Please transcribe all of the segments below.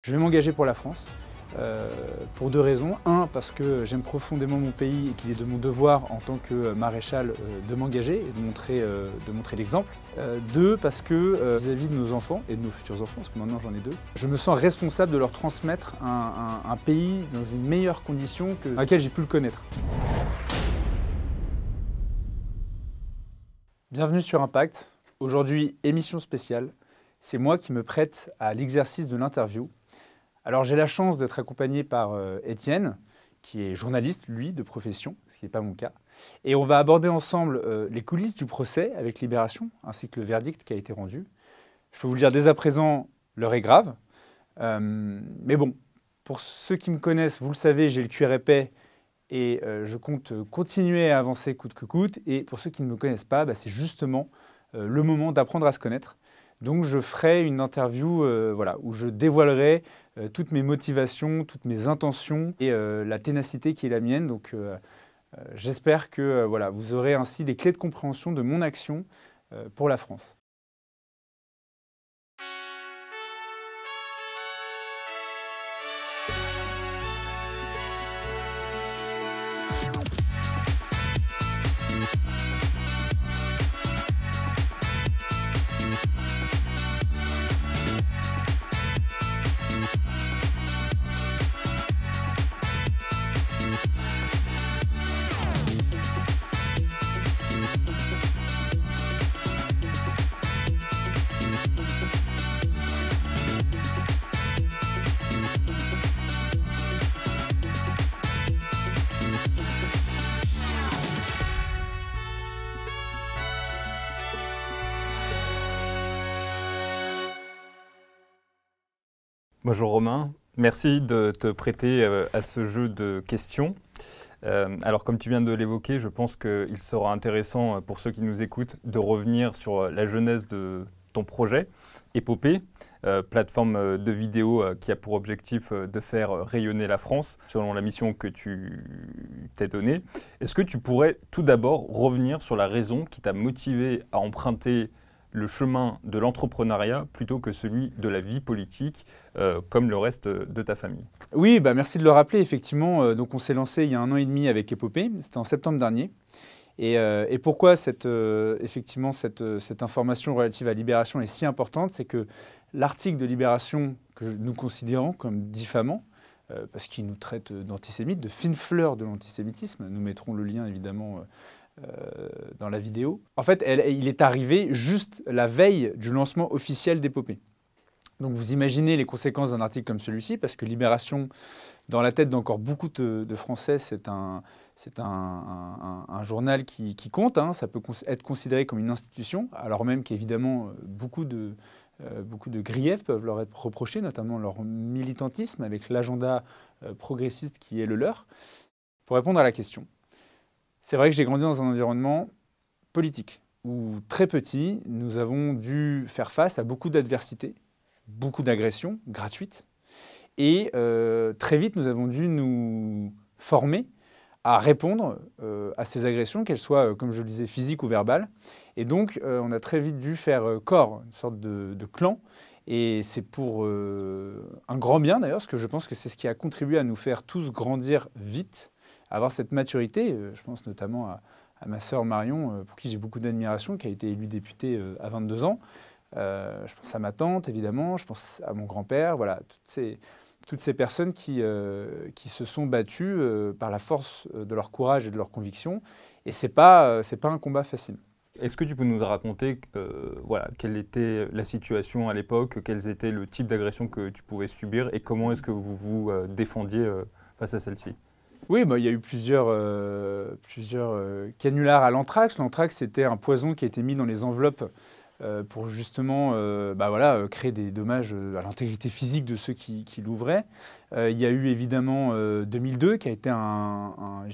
Je vais m'engager pour la France, pour deux raisons. Un, parce que j'aime profondément mon pays et qu'il est de mon devoir en tant que maréchal de m'engager et de montrer l'exemple. Deux, parce que vis-à-vis de nos enfants et de nos futurs enfants, parce que maintenant j'en ai deux, je me sens responsable de leur transmettre un pays dans une meilleure condition que dans laquelle j'ai pu le connaître. Bienvenue sur Impact. Aujourd'hui, émission spéciale. C'est moi qui me prête à l'exercice de l'interview. Alors j'ai la chance d'être accompagné par Étienne, qui est journaliste, lui, de profession, ce qui n'est pas mon cas. Et on va aborder ensemble les coulisses du procès avec Libération, ainsi que le verdict qui a été rendu. Je peux vous le dire dès à présent, l'heure est grave. Mais bon, pour ceux qui me connaissent, vous le savez, j'ai le cuir épais et je compte continuer à avancer coûte que coûte. Et pour ceux qui ne me connaissent pas, c'est justement le moment d'apprendre à se connaître. Donc je ferai une interview où je dévoilerai toutes mes motivations, toutes mes intentions et la ténacité qui est la mienne. Donc j'espère que vous aurez ainsi des clés de compréhension de mon action pour la France. Bonjour Romain, merci de te prêter à ce jeu de questions. Alors comme tu viens de l'évoquer, je pense qu'il sera intéressant pour ceux qui nous écoutent de revenir sur la genèse de ton projet, Épopée, plateforme de vidéo qui a pour objectif de faire rayonner la France selon la mission que tu t'es donnée. Est-ce que tu pourrais tout d'abord revenir sur la raison qui t'a motivé à emprunter le chemin de l'entrepreneuriat plutôt que celui de la vie politique, comme le reste de ta famille? Oui, merci de le rappeler, effectivement. Donc on s'est lancé il y a 1 an et demi avec Épopée, c'était en septembre dernier. Et pourquoi cette information relative à Libération est si importante, c'est que l'article de Libération que nous considérons comme diffamant, parce qu'il nous traite d'antisémites, de fine fleur de l'antisémitisme, nous mettrons le lien évidemment dans la vidéo. En fait, il est arrivé juste la veille du lancement officiel d'Épopée. Donc vous imaginez les conséquences d'un article comme celui-ci, parce que Libération, dans la tête d'encore beaucoup de Français, c'est un journal qui compte, hein. Ça peut être considéré comme une institution, alors même qu'évidemment beaucoup de griefs peuvent leur être reprochés, notamment leur militantisme avec l'agenda progressiste qui est le leur. Pour répondre à la question, c'est vrai que j'ai grandi dans un environnement politique où, très petit, nous avons dû faire face à beaucoup d'adversités, beaucoup d'agressions gratuites. Et très vite, nous avons dû nous former à répondre à ces agressions, qu'elles soient, comme je le disais, physiques ou verbales. Et donc, on a très vite dû faire corps, une sorte de clan. Et c'est pour un grand bien, d'ailleurs, parce que je pense que c'est ce qui a contribué à nous faire tous grandir vite, avoir cette maturité. Je pense notamment à ma sœur Marion, pour qui j'ai beaucoup d'admiration, qui a été élue députée à 22 ans. Je pense à ma tante, évidemment, je pense à mon grand-père, voilà, toutes ces personnes qui se sont battues par la force de leur courage et de leur conviction. Et c'est pas un combat facile. Est-ce que tu peux nous raconter quelle était la situation à l'époque, quels étaient le type d'agression que tu pouvais subir et comment est-ce que vous vous défendiez face à celle-ci? Oui, il y a eu plusieurs canulars à l'anthrax. L'anthrax, c'était un poison qui a été mis dans les enveloppes pour justement créer des dommages à l'intégrité physique de ceux qui l'ouvraient. Il y a eu évidemment 2002 qui a été un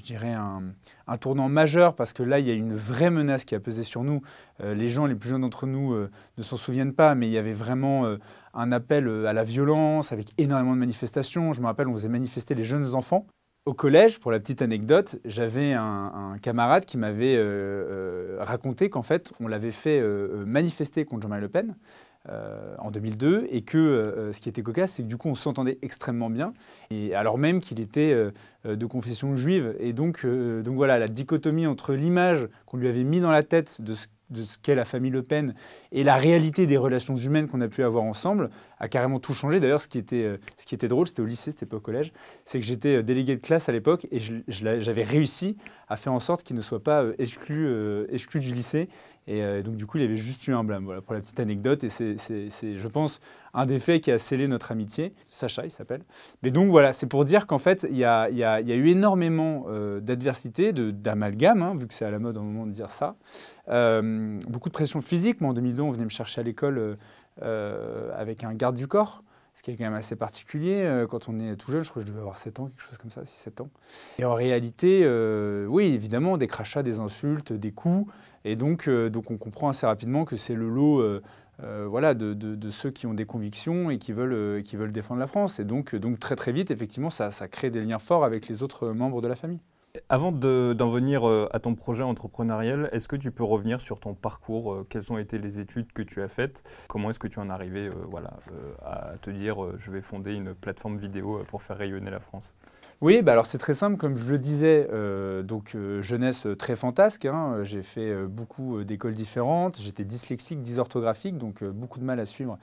tournant majeur parce que là, il y a une vraie menace qui a pesé sur nous. Les gens les plus jeunes d'entre nous ne s'en souviennent pas, mais il y avait vraiment un appel à la violence avec énormément de manifestations. Je me rappelle, on faisait manifester les jeunes enfants. Au collège, pour la petite anecdote, j'avais un camarade qui m'avait raconté qu'en fait, on l'avait fait manifester contre Jean-Marie Le Pen en 2002, et que ce qui était cocasse, c'est que du coup, on s'entendait extrêmement bien, et alors même qu'il était de confession juive. Et donc voilà, la dichotomie entre l'image qu'on lui avait mis dans la tête de ce qu'est la famille Le Pen et la réalité des relations humaines qu'on a pu avoir ensemble a carrément tout changé. D'ailleurs, ce qui était drôle, c'était au lycée, c'était pas au collège, c'est que j'étais délégué de classe à l'époque et j'avais réussi à faire en sorte qu'il ne soit pas exclu du lycée. Et donc du coup, il avait juste eu un blâme. Voilà pour la petite anecdote. Et c'est, je pense, un des faits qui a scellé notre amitié. Sacha, il s'appelle. Mais donc voilà, c'est pour dire qu'en fait, il y a eu énormément d'adversité, d'amalgame, hein, vu que c'est à la mode au moment de dire ça. Beaucoup de pression physique. Moi, en 2002, on venait me chercher à l'école avec un garde du corps, ce qui est quand même assez particulier quand on est tout jeune. Je crois que je devais avoir 7 ans, quelque chose comme ça, 6-7 ans. Et en réalité, oui, évidemment, des crachats, des insultes, des coups. Et donc on comprend assez rapidement que c'est le lot voilà, de ceux qui ont des convictions et qui veulent défendre la France. Et donc très très vite, effectivement, ça crée des liens forts avec les autres membres de la famille. Avant d'en venir à ton projet entrepreneurial, est-ce que tu peux revenir sur ton parcours? Quelles ont été les études que tu as faites? Comment est-ce que tu en es arrivé à te dire je vais fonder une plateforme vidéo pour faire rayonner la France? Oui, bah alors c'est très simple, comme je le disais, jeunesse très fantasque, hein, j'ai fait beaucoup d'écoles différentes, j'étais dyslexique, dysorthographique, donc beaucoup de mal à suivre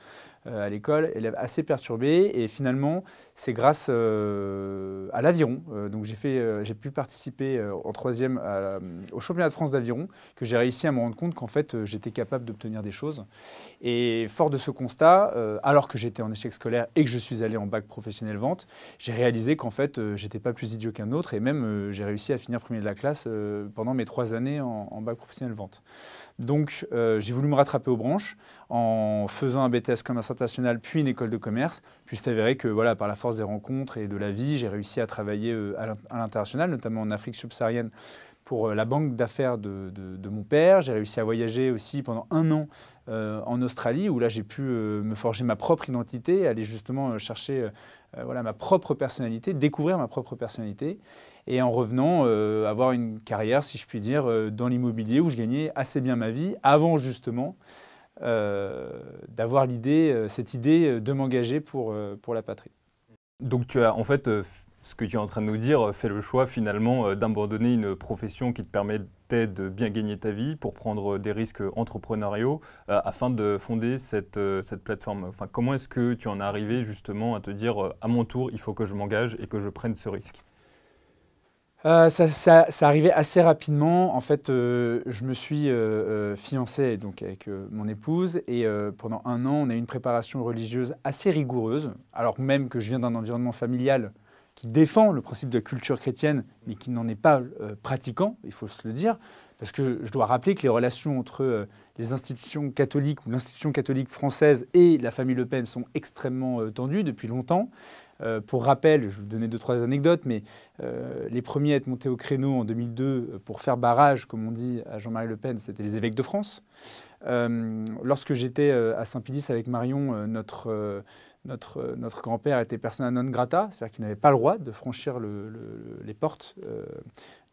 à l'école, élève assez perturbé, et finalement c'est grâce à l'aviron, donc j'ai pu participer en troisième au championnat de France d'aviron, que j'ai réussi à me rendre compte qu'en fait j'étais capable d'obtenir des choses, et fort de ce constat, alors que j'étais en échec scolaire et que je suis allé en bac professionnel vente, j'ai réalisé qu'en fait j'étais pas plus idiot qu'un autre, et même j'ai réussi à finir premier de la classe pendant mes 3 années en bac professionnel vente. Donc j'ai voulu me rattraper aux branches en faisant un BTS commerce international puis une école de commerce. Puis c'est avéré que voilà, par la force des rencontres et de la vie, j'ai réussi à travailler à l'international, notamment en Afrique subsaharienne pour la banque d'affaires de mon père. J'ai réussi à voyager aussi pendant 1 an en Australie, où là j'ai pu me forger ma propre identité, aller justement chercher voilà, ma propre personnalité, découvrir ma propre personnalité, et en revenant avoir une carrière, si je puis dire, dans l'immobilier où je gagnais assez bien ma vie, avant justement d'avoir cette idée de m'engager pour la patrie. Donc tu as en fait, ce que tu es en train de nous dire, fait le choix finalement d'abandonner une profession qui te permettait de bien gagner ta vie pour prendre des risques entrepreneuriaux afin de fonder cette plateforme. Enfin, comment est-ce que tu en es arrivé justement à te dire à mon tour, il faut que je m'engage et que je prenne ce risque? Ça arrivait assez rapidement. En fait, je me suis fiancé donc, avec mon épouse, et pendant 1 an, on a eu une préparation religieuse assez rigoureuse, alors même que je viens d'un environnement familial qui défend le principe de la culture chrétienne, mais qui n'en est pas pratiquant, il faut se le dire, parce que je dois rappeler que les relations entre les institutions catholiques ou l'institution catholique française et la famille Le Pen sont extrêmement tendues depuis longtemps. Pour rappel, je vais vous donner 2-3 anecdotes, mais les premiers à être montés au créneau en 2002 pour faire barrage, comme on dit, à Jean-Marie Le Pen, c'était les évêques de France. Lorsque j'étais à Saint-Pédis avec Marion, notre grand-père était persona non grata, c'est-à-dire qu'il n'avait pas le droit de franchir les portes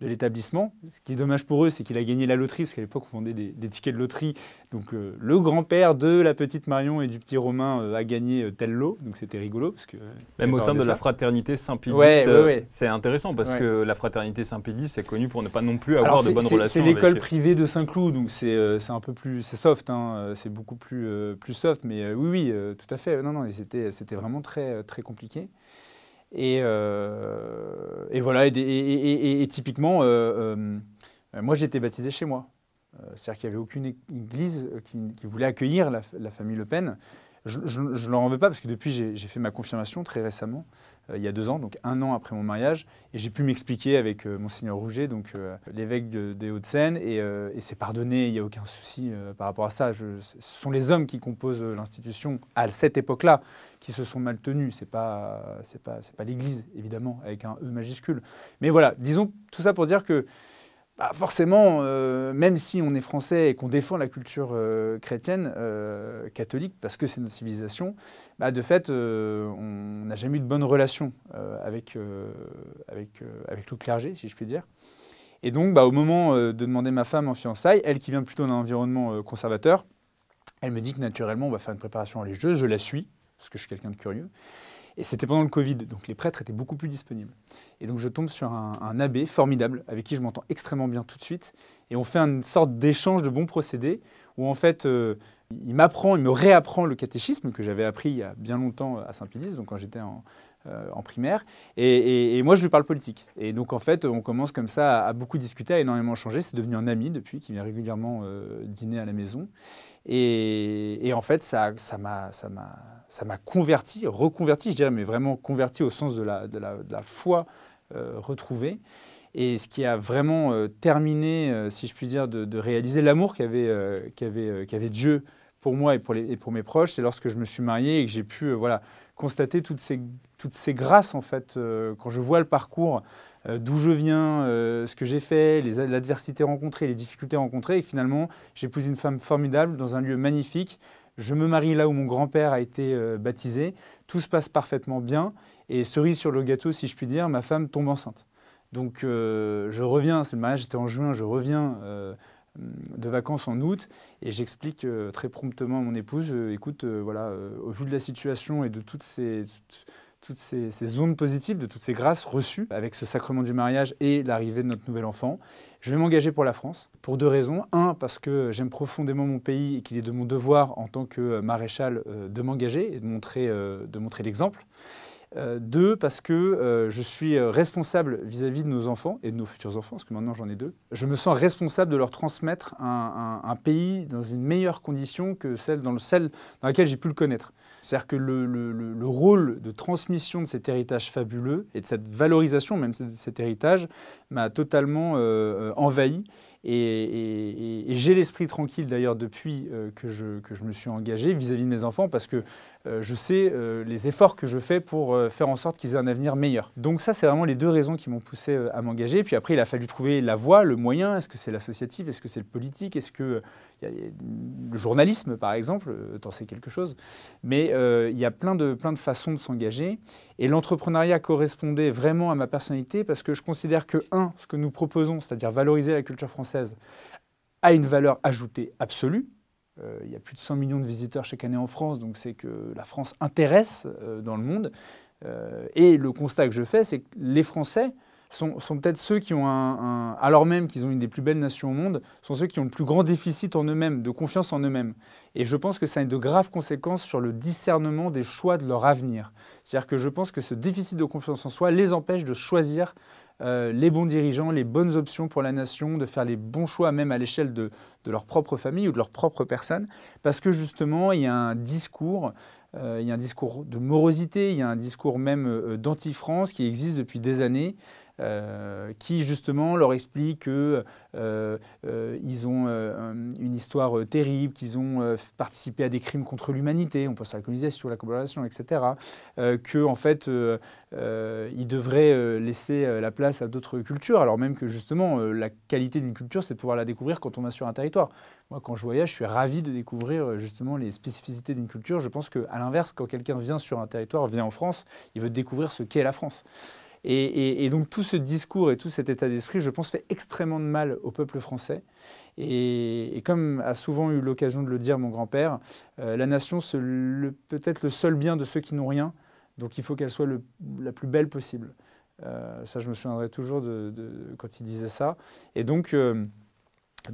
de l'établissement. Ce qui est dommage pour eux, c'est qu'il a gagné la loterie, parce qu'à l'époque, on vendait des tickets de loterie. Donc le grand-père de la petite Marion et du petit Romain a gagné tel lot, donc c'était rigolo. Parce que, même au sein de la fraternité Saint-Pédis, c'est intéressant, parce que la fraternité Saint-Pédis est connue pour ne pas non plus avoir de bonnes relations. C'est l'école privée de Saint-Cloud, donc c'est un peu plus, c'est soft, hein, c'est beaucoup plus soft, mais oui, tout à fait. Non, c'était vraiment très, très compliqué. Et voilà, et typiquement, moi j'ai été baptisé chez moi. C'est-à-dire qu'il n'y avait aucune église qui voulait accueillir la famille Le Pen. Je ne leur en veux pas, parce que depuis j'ai fait ma confirmation très récemment, il y a 2 ans, donc 1 an après mon mariage, et j'ai pu m'expliquer avec Monseigneur Rouget, donc l'évêque des Hauts-de-Seine, et c'est pardonné, il n'y a aucun souci par rapport à ça. Ce sont les hommes qui composent l'institution à cette époque-là qui se sont mal tenus, c'est pas l'Église, évidemment, avec un E majuscule. Mais voilà, disons tout ça pour dire que forcément, même si on est français et qu'on défend la culture chrétienne, catholique, parce que c'est notre civilisation, de fait, on n'a jamais eu de bonne relation avec le clergé, si je puis dire. Et donc, au moment de demander ma femme en fiançailles, elle qui vient plutôt d'un environnement conservateur, Elle me dit que naturellement, on va faire une préparation religieuse. Je la suis, parce que je suis quelqu'un de curieux. Et c'était pendant le Covid, donc les prêtres étaient beaucoup plus disponibles. Et donc je tombe sur un abbé formidable, avec qui je m'entends extrêmement bien tout de suite. Et on fait une sorte d'échange de bons procédés, où en fait, il me réapprend le catéchisme que j'avais appris il y a bien longtemps à Saint-Pédis, donc quand j'étais en primaire. Et moi, je lui parle politique. Et donc en fait, on commence comme ça à beaucoup discuter, à énormément changer. C'est devenu un ami depuis, qui vient régulièrement dîner à la maison. Et en fait, ça m'a converti, reconverti, je dirais, mais vraiment converti au sens de la foi retrouvée. Et ce qui a vraiment terminé, si je puis dire, de réaliser l'amour qu'avait Dieu pour moi et pour mes proches, c'est lorsque je me suis marié et que j'ai pu voilà, constater toutes ces grâces, en fait, quand je vois le parcours, d'où je viens, ce que j'ai fait, l'adversité rencontrée, les difficultés rencontrées, et finalement, j'épouse une femme formidable dans un lieu magnifique. Je me marie là où mon grand-père a été baptisé. Tout se passe parfaitement bien. Et cerise sur le gâteau, si je puis dire, ma femme tombe enceinte. Donc je reviens, le mariage était en juin, je reviens de vacances en août et j'explique très promptement à mon épouse, écoute, voilà, au vu de la situation et de toutes ces zones positives, de toutes ces grâces reçues avec ce sacrement du mariage et l'arrivée de notre nouvel enfant, je vais m'engager pour la France pour 2 raisons. Un, parce que j'aime profondément mon pays et qu'il est de mon devoir en tant que maréchal de m'engager et de montrer l'exemple. 2, parce que je suis responsable vis-à-vis de nos enfants et de nos futurs enfants, parce que maintenant j'en ai 2. Je me sens responsable de leur transmettre un pays dans une meilleure condition que celle dans laquelle j'ai pu le connaître. C'est-à-dire que le rôle de transmission de cet héritage fabuleux et de cette valorisation même de cet héritage m'a totalement envahi. Et j'ai l'esprit tranquille d'ailleurs depuis que je me suis engagé vis-à-vis de mes enfants parce que je sais les efforts que je fais pour faire en sorte qu'ils aient un avenir meilleur. Donc ça, c'est vraiment les 2 raisons qui m'ont poussé à m'engager. Puis après, il a fallu trouver la voie, le moyen. Est-ce que c'est l'associatif? Est-ce que c'est le politique? Est-ce que le journalisme, par exemple, t'en sais quelque chose. Mais il y a plein de façons de s'engager. Et l'entrepreneuriat correspondait vraiment à ma personnalité parce que je considère que, ce que nous proposons, c'est-à-dire valoriser la culture française, a une valeur ajoutée absolue. Il y a plus de 100 millions de visiteurs chaque année en France, donc c'est que la France intéresse dans le monde. Et le constat que je fais, c'est que les Français sont peut-être ceux qui ont alors même qu'ils ont une des plus belles nations au monde, sont ceux qui ont le plus grand déficit en eux-mêmes, de confiance en eux-mêmes. Et je pense que ça a de graves conséquences sur le discernement des choix de leur avenir. C'est-à-dire que je pense que ce déficit de confiance en soi les empêche de choisir les bons dirigeants, les bonnes options pour la nation, de faire les bons choix même à l'échelle de leur propre famille ou de leur propre personne, parce que justement, il y a un discours de morosité, il y a un discours même d'anti-France qui existe depuis des années, qui justement leur explique qu'ils ont une histoire terrible, qu'ils ont participé à des crimes contre l'humanité, on pense à la colonisation, la colonisation, etc. Qu'en fait, ils devraient laisser la place à d'autres cultures, alors même que justement, la qualité d'une culture, c'est de pouvoir la découvrir quand on va sur un territoire. Moi, quand je voyage, je suis ravi de découvrir justement les spécificités d'une culture. Je pense qu'à l'inverse, quand quelqu'un vient sur un territoire, vient en France, il veut découvrir ce qu'est la France. Et donc tout ce discours et tout cet état d'esprit, je pense, fait extrêmement de mal au peuple français. Et comme a souvent eu l'occasion de le dire mon grand-père, la nation, c'est peut-être le seul bien de ceux qui n'ont rien. Donc il faut qu'elle soit la plus belle possible. Ça, je me souviendrai toujours quand il disait ça. Et donc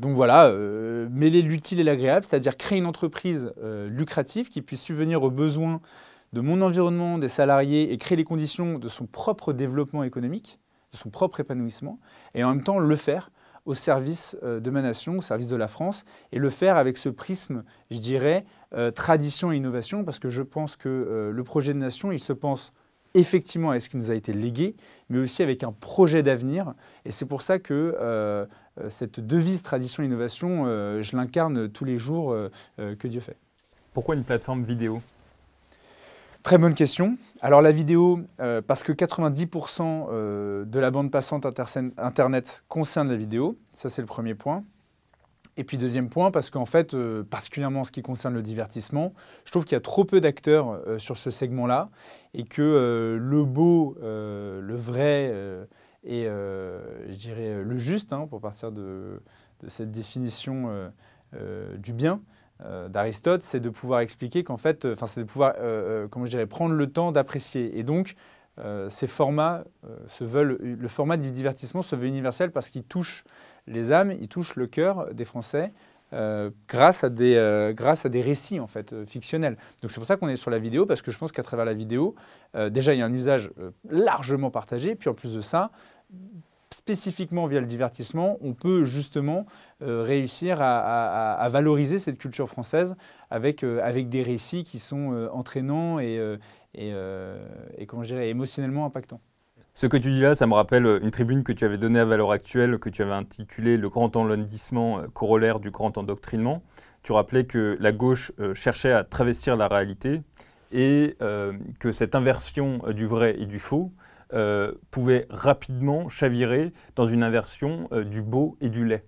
voilà, mêler l'utile et l'agréable, c'est-à-dire créer une entreprise lucrative qui puisse subvenir aux besoins de mon environnement, des salariés, et créer les conditions de son propre développement économique, de son propre épanouissement, et en même temps le faire au service de ma nation, au service de la France, et le faire avec ce prisme, je dirais, tradition et innovation, parce que je pense que le projet de nation, il se pense effectivement avec ce qui nous a été légué, mais aussi avec un projet d'avenir. Et c'est pour ça que cette devise tradition-innovation, je l'incarne tous les jours que Dieu fait. Pourquoi une plateforme vidéo ? Très bonne question. Alors la vidéo, parce que 90% de la bande passante Internet concerne la vidéo. Ça, c'est le premier point. Et puis deuxième point, parce qu'en fait, particulièrement en ce qui concerne le divertissement, je trouve qu'il y a trop peu d'acteurs sur ce segment-là et que le beau, le vrai et je dirais le juste, pour partir de cette définition du bien, d'Aristote, c'est de pouvoir expliquer qu'en fait, c'est de pouvoir, comment je dirais, prendre le temps d'apprécier. Et donc, ces formats le format du divertissement se veut universel parce qu'il touche les âmes, il touche le cœur des Français grâce à des récits en fait fictionnels. Donc c'est pour ça qu'on est sur la vidéo, parce que je pense qu'à travers la vidéo, déjà il y a un usage largement partagé, puis en plus de ça, spécifiquement via le divertissement, on peut justement réussir à valoriser cette culture française avec des récits qui sont entraînants et comment je dirais, émotionnellement impactants. Ce que tu dis là, ça me rappelle une tribune que tu avais donnée à Valeurs Actuelles, que tu avais intitulée « Le grand enlondissement corollaire du grand endoctrinement ». Tu rappelais que la gauche cherchait à travestir la réalité et que cette inversion du vrai et du faux pouvait rapidement chavirer dans une inversion du beau et du laid.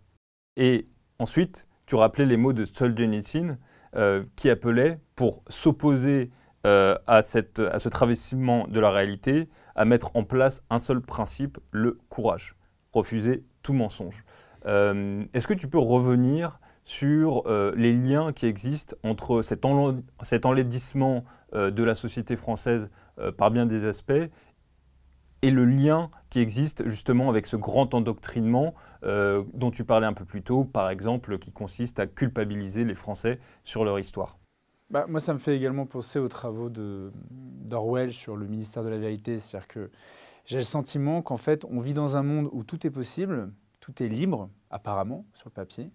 Et ensuite, tu rappelais les mots de Solzhenitsyn qui appelait, pour s'opposer à ce travestissement de la réalité, à mettre en place un seul principe, le courage, refuser tout mensonge. Est-ce que tu peux revenir sur les liens qui existent entre cet enlaidissement de la société française par bien des aspects et le lien qui existe justement avec ce grand endoctrinement dont tu parlais un peu plus tôt, par exemple, qui consiste à culpabiliser les Français sur leur histoire? Moi, ça me fait également penser aux travaux d'Orwell sur le ministère de la vérité. C'est-à-dire que j'ai le sentiment qu'en fait, on vit dans un monde où tout est possible, tout est libre, apparemment, sur le papier,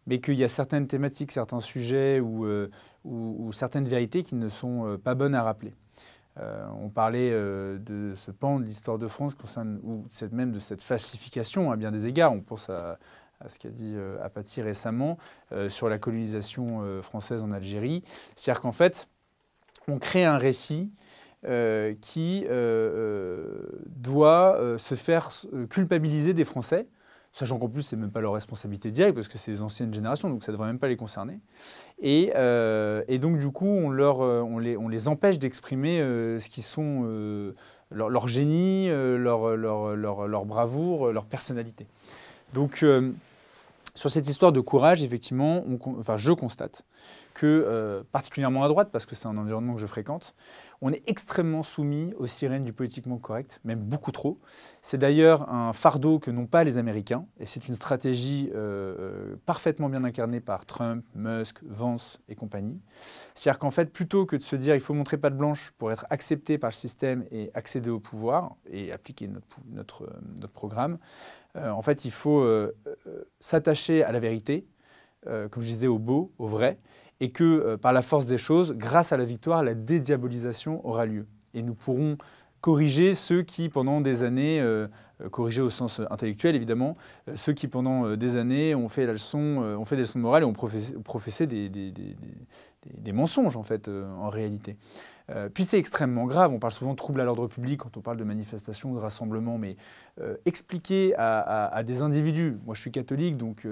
mais qu'il y a certaines thématiques, certains sujets ou certaines vérités qui ne sont pas bonnes à rappeler. On parlait de ce pan de l'histoire de France, ou même de cette falsification à bien des égards. On pense à ce qu'a dit Apathy récemment sur la colonisation française en Algérie. C'est-à-dire qu'en fait, on crée un récit qui doit se faire culpabiliser des Français, sachant qu'en plus, ce n'est même pas leur responsabilité directe, parce que c'est les anciennes générations, donc ça ne devrait même pas les concerner. Et donc, du coup, on les empêche d'exprimer ce qui sont leur génie, leur bravoure, leur personnalité. Donc, sur cette histoire de courage, effectivement, je constate que, particulièrement à droite, parce que c'est un environnement que je fréquente, on est extrêmement soumis aux sirènes du politiquement correct, même beaucoup trop. C'est d'ailleurs un fardeau que n'ont pas les Américains, et c'est une stratégie parfaitement bien incarnée par Trump, Musk, Vance et compagnie. C'est-à-dire qu'en fait, plutôt que de se dire il faut montrer patte blanche pour être accepté par le système et accéder au pouvoir et appliquer notre programme, en fait, il faut s'attacher à la vérité, comme je disais, au beau, au vrai, et que par la force des choses, grâce à la victoire, la dédiabolisation aura lieu. Et nous pourrons corriger ceux qui, pendant des années, corriger au sens intellectuel évidemment, ceux qui pendant des années ont fait des leçons de morale et ont professé des mensonges en fait, en réalité. Puis c'est extrêmement grave, on parle souvent de troubles à l'ordre public quand on parle de manifestations, de rassemblements, mais expliquer à des individus, moi je suis catholique donc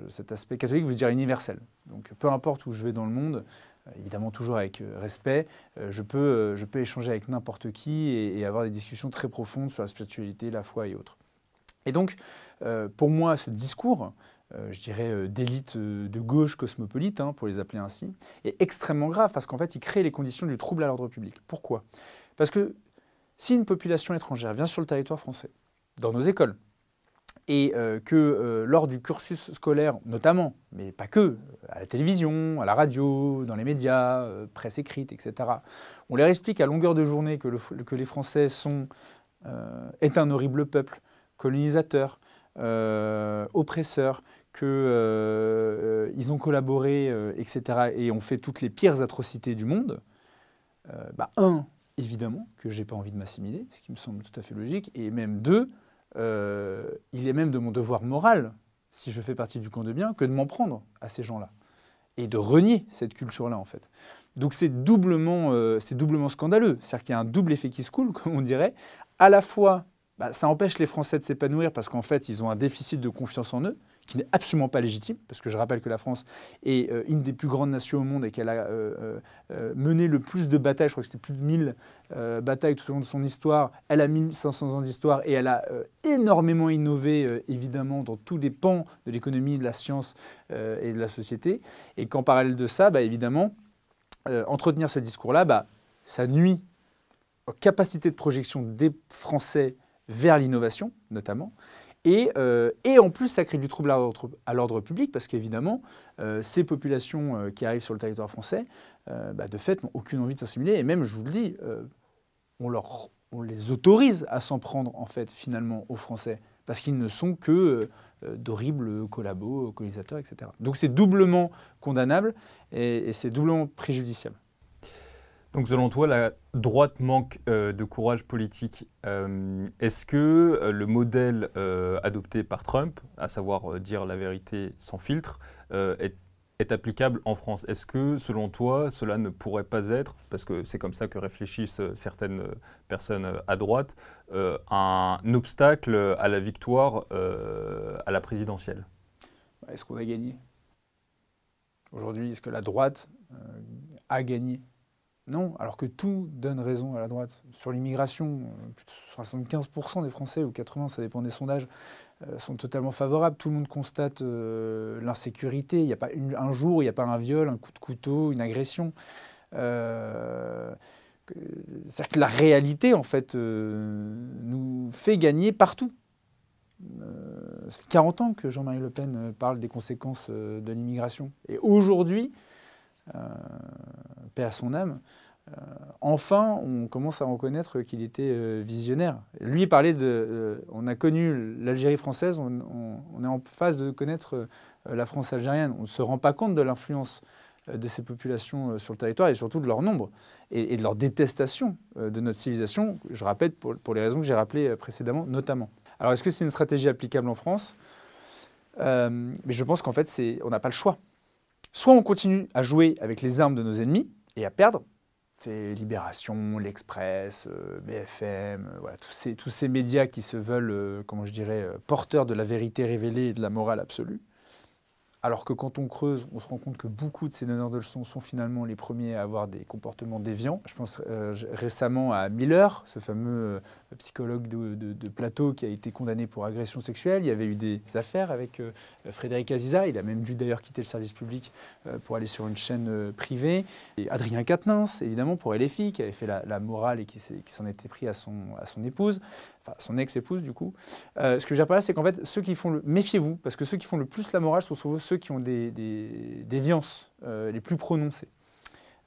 cet aspect catholique veut dire universel. Donc peu importe où je vais dans le monde, évidemment toujours avec respect, je peux échanger avec n'importe qui et avoir des discussions très profondes sur la spiritualité, la foi et autres. Et donc pour moi ce discours, je dirais d'élite de gauche cosmopolite, pour les appeler ainsi, est extrêmement grave parce qu'en fait il crée les conditions du trouble à l'ordre public. Pourquoi? Parce que si une population étrangère vient sur le territoire français, dans nos écoles, et que lors du cursus scolaire notamment, mais pas que, à la télévision, à la radio, dans les médias, presse écrite, etc., on leur explique à longueur de journée que les Français est un horrible peuple, colonisateur, oppresseur, qu'ils ont collaboré, etc., et ont fait toutes les pires atrocités du monde, évidemment, que je n'ai pas envie de m'assimiler, ce qui me semble tout à fait logique, et même deux, il est même de mon devoir moral, si je fais partie du camp de bien, que de m'en prendre à ces gens-là et de renier cette culture-là, en fait. Donc c'est doublement scandaleux. C'est-à-dire qu'il y a un double effet qui se coule, comme on dirait. À la fois, ça empêche les Français de s'épanouir parce qu'en fait, ils ont un déficit de confiance en eux qui n'est absolument pas légitime, parce que je rappelle que la France est une des plus grandes nations au monde et qu'elle a mené le plus de batailles, je crois que c'était plus de 1000 batailles tout au long de son histoire. Elle a 1500 ans d'histoire et elle a énormément innové, évidemment, dans tous les pans de l'économie, de la science et de la société. Et qu'en parallèle de ça, évidemment, entretenir ce discours-là, ça nuit aux capacités de projection des Français vers l'innovation, notamment. Et en plus, ça crée du trouble à l'ordre public parce qu'évidemment, ces populations qui arrivent sur le territoire français, de fait, n'ont aucune envie de s'assimiler. Et même, je vous le dis, on les autorise à s'en prendre, en fait, finalement, aux Français parce qu'ils ne sont que d'horribles collabos, colonisateurs, etc. Donc c'est doublement condamnable et c'est doublement préjudiciable. Donc selon toi, la droite manque de courage politique. Est-ce que le modèle adopté par Trump, à savoir dire la vérité sans filtre, est applicable en France? Est-ce que selon toi, cela ne pourrait pas être, parce que c'est comme ça que réfléchissent certaines personnes à droite, un obstacle à la victoire à la présidentielle? Est-ce qu'on a gagné? Aujourd'hui, est-ce que la droite a gagné? Non, alors que tout donne raison à la droite. Sur l'immigration, plus de 75% des Français, ou 80%, ça dépend des sondages, sont totalement favorables. Tout le monde constate l'insécurité. Il n'y a pas un jour où il n'y a pas un viol, un coup de couteau, une agression. C'est-à-dire que la réalité, en fait, nous fait gagner partout. Ça fait 40 ans que Jean-Marie Le Pen parle des conséquences de l'immigration. Et aujourd'hui, paix à son âme, enfin, on commence à reconnaître qu'il était visionnaire. Lui parlait on a connu l'Algérie française, on est en phase de connaître la France algérienne. On ne se rend pas compte de l'influence de ces populations sur le territoire et surtout de leur nombre et de leur détestation de notre civilisation, je répète, pour les raisons que j'ai rappelées précédemment, notamment. Alors, est-ce que c'est une stratégie applicable en France? Mais je pense qu'en fait, on n'a pas le choix. Soit on continue à jouer avec les armes de nos ennemis et à perdre. C'est Libération, l'Express, BFM, voilà, tous ces médias qui se veulent, comment je dirais, porteurs de la vérité révélée et de la morale absolue. Alors que quand on creuse, on se rend compte que beaucoup de ces donneurs de leçons sont finalement les premiers à avoir des comportements déviants. Je pense récemment à Miller, ce fameux psychologue de plateau qui a été condamné pour agression sexuelle. Il y avait eu des affaires avec Frédéric Aziza. Il a même dû d'ailleurs quitter le service public pour aller sur une chaîne privée. Et Adrien Quatennens, évidemment, pour LFI, qui avait fait la morale et qui s'en était pris à son épouse, enfin son ex-épouse du coup. Ce que j'ai par là, c'est qu'en fait, méfiez-vous, parce que ceux qui font le plus la morale sont souvent ceux qui ont des déviances les plus prononcées.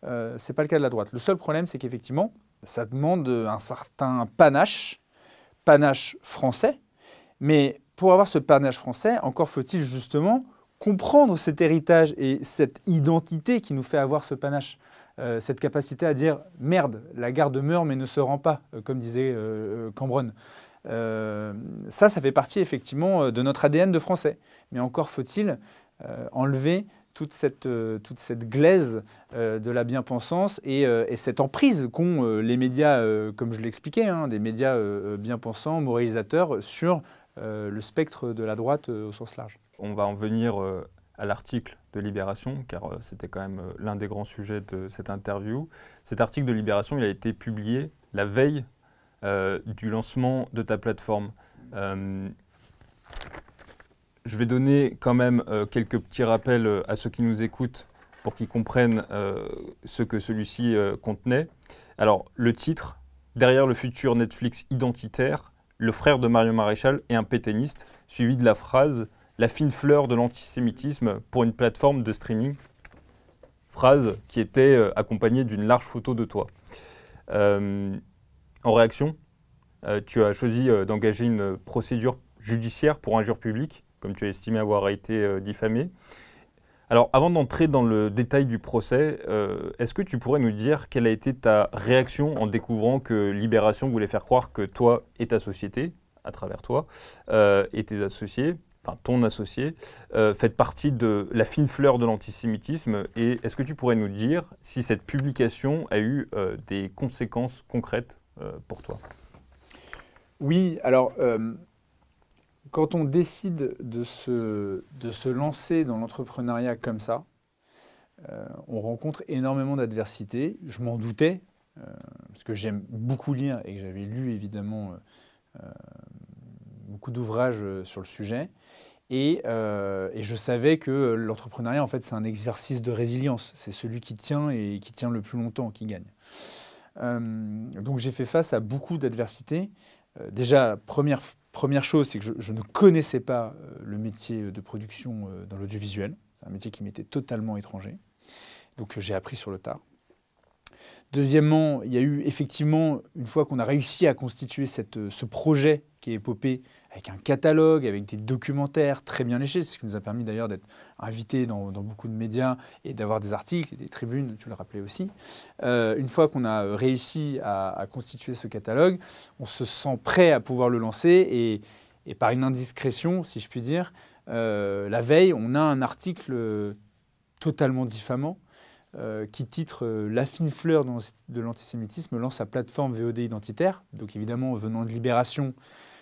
Ce n'est pas le cas de la droite. Le seul problème, c'est qu'effectivement, ça demande un certain panache français. Mais pour avoir ce panache français, encore faut-il justement comprendre cet héritage et cette identité qui nous fait avoir ce panache. Cette capacité à dire « merde, la garde meurt mais ne se rend pas », comme disait Cambronne. Ça fait partie effectivement de notre ADN de français. Mais encore faut-il enlever toute cette glaise de la bien-pensance et cette emprise qu'ont les médias, comme je l'expliquais, des médias bien-pensants, moralisateurs, sur le spectre de la droite au sens large. On va en venir à l'article de Libération, car c'était quand même l'un des grands sujets de cette interview. Cet article de Libération, il a été publié la veille du lancement de ta plateforme. Je vais donner quand même quelques petits rappels à ceux qui nous écoutent pour qu'ils comprennent ce que celui-ci contenait. Alors, le titre, « Derrière le futur Netflix identitaire, le frère de Marion Maréchal est un pétainiste », suivi de la phrase « La fine fleur de l'antisémitisme pour une plateforme de streaming », phrase qui était accompagnée d'une large photo de toi. En réaction, tu as choisi d'engager une procédure judiciaire pour injure publique, comme tu as estimé avoir été diffamé. Alors, avant d'entrer dans le détail du procès, est-ce que tu pourrais nous dire quelle a été ta réaction en découvrant que Libération voulait faire croire que toi et ta société, à travers toi, et tes associés, enfin ton associé, faites partie de la fine fleur de l'antisémitisme, et est-ce que tu pourrais nous dire si cette publication a eu des conséquences concrètes pour toi? Oui, alors quand on décide de se lancer dans l'entrepreneuriat comme ça, on rencontre énormément d'adversités. Je m'en doutais, parce que j'aime beaucoup lire et que j'avais lu évidemment beaucoup d'ouvrages sur le sujet. Et je savais que l'entrepreneuriat, en fait, c'est un exercice de résilience. C'est celui qui tient et qui tient le plus longtemps qui gagne. Donc j'ai fait face à beaucoup d'adversités. Déjà, première chose, c'est que je ne connaissais pas le métier de production dans l'audiovisuel. C'est un métier qui m'était totalement étranger. Donc j'ai appris sur le tard. Deuxièmement, il y a eu effectivement, une fois qu'on a réussi à constituer ce projet qui est épopé avec un catalogue, avec des documentaires très bien léchés, c'est ce qui nous a permis d'ailleurs d'être invités dans beaucoup de médias et d'avoir des articles et des tribunes, tu le rappelais aussi. Une fois qu'on a réussi à constituer ce catalogue, on se sent prêt à pouvoir le lancer et par une indiscrétion, si je puis dire, la veille, on a un article totalement diffamant qui titre La fine fleur de l'antisémitisme lance sa plateforme VOD identitaire. Donc évidemment, venant de Libération,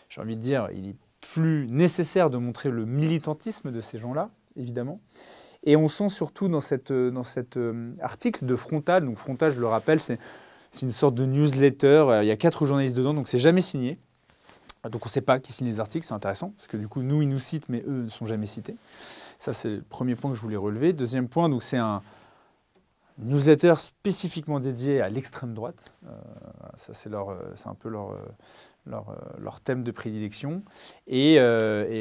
j'ai envie de dire, il est plus nécessaire de montrer le militantisme de ces gens-là, évidemment. Et on sent surtout dans cet article de Frontal, donc Frontal, je le rappelle, c'est une sorte de newsletter, il y a 4 journalistes dedans, donc c'est jamais signé. Donc on ne sait pas qui signe les articles, c'est intéressant, parce que du coup, nous, ils nous citent, mais eux ne sont jamais cités. Ça, c'est le premier point que je voulais relever. Deuxième point, donc c'est un newsletter spécifiquement dédié à l'extrême droite. Ça, c'est un peu leur thème de prédilection. Et